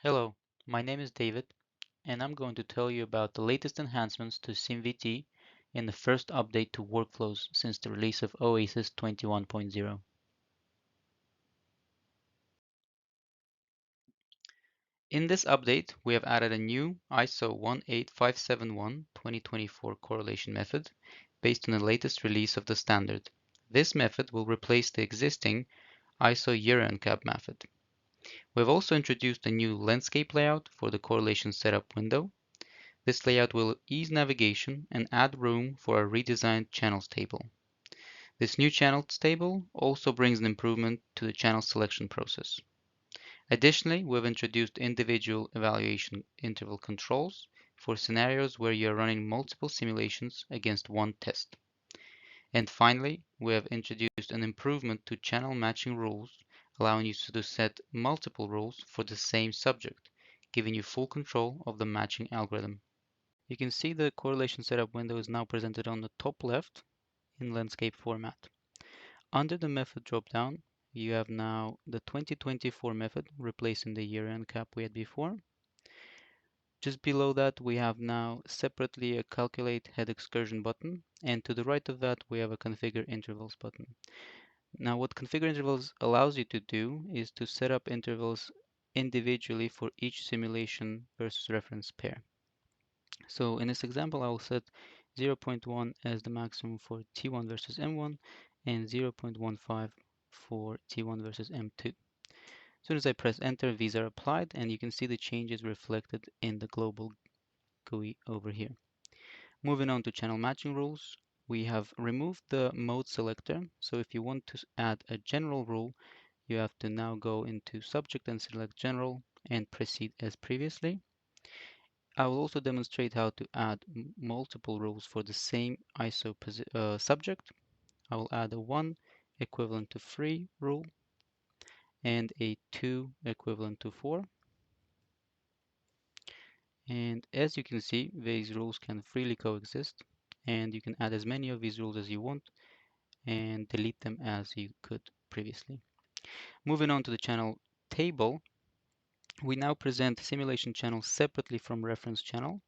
Hello, my name is David, and I'm going to tell you about the latest enhancements to SimVT and the first update to workflows since the release of Oasys 21.0. In this update, we have added a new ISO 18571-2024 correlation method based on the latest release of the standard. This method will replace the existing ISO year-end-cap method. We've also introduced a new landscape layout for the correlation setup window. This layout will ease navigation and add room for a redesigned channels table. This new channels table also brings an improvement to the channel selection process. Additionally, we've introduced individual evaluation interval controls for scenarios where you're running multiple simulations against one test. And finally, we have introduced an improvement to channel matching rules, allowing you to set multiple rules for the same subject, giving you full control of the matching algorithm. You can see the correlation setup window is now presented on the top left in landscape format. Under the method dropdown, you have now the 2024 method replacing the year-end cap we had before. Just below that, we have now separately a calculate head excursion button, and to the right of that, we have a configure intervals button. Now, what configure intervals allows you to do is to set up intervals individually for each simulation versus reference pair. So in this example, I will set 0.1 as the maximum for T1 versus M1 and 0.15 for T1 versus M2. As soon as I press enter, these are applied, and you can see the changes reflected in the global GUI over here. Moving on to channel matching rules, we have removed the mode selector. So if you want to add a general rule, you have to now go into subject and select general and proceed as previously. I will also demonstrate how to add multiple rules for the same ISO subject. I will add a 1 equivalent to 3 rule and a 2 equivalent to 4. And as you can see, these rules can freely coexist, and you can add as many of these rules as you want and delete them as you could previously. Moving on to the channel table, we now present simulation channels separately from reference channel.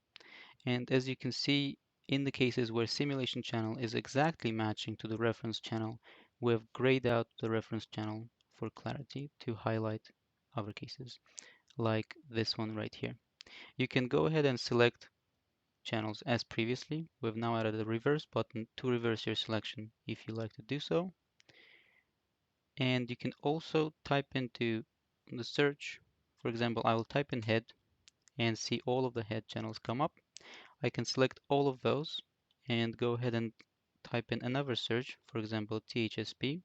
And as you can see, in the cases where simulation channel is exactly matching to the reference channel, we have grayed out the reference channel for clarity to highlight other cases, like this one right here. You can go ahead and select channels as previously. We've now added a reverse button to reverse your selection if you like to do so. And you can also type into the search. For example, I will type in head and see all of the head channels come up. I can select all of those and go ahead and type in another search, for example, THSP,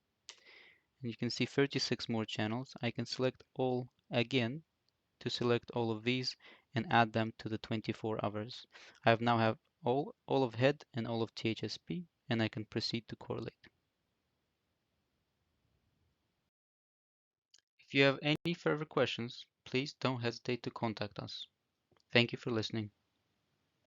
and you can see 36 more channels. I can select all again to select all of these and add them to the 24 others. I now have all of head and all of THSP, and I can proceed to correlate. If you have any further questions, please don't hesitate to contact us. Thank you for listening.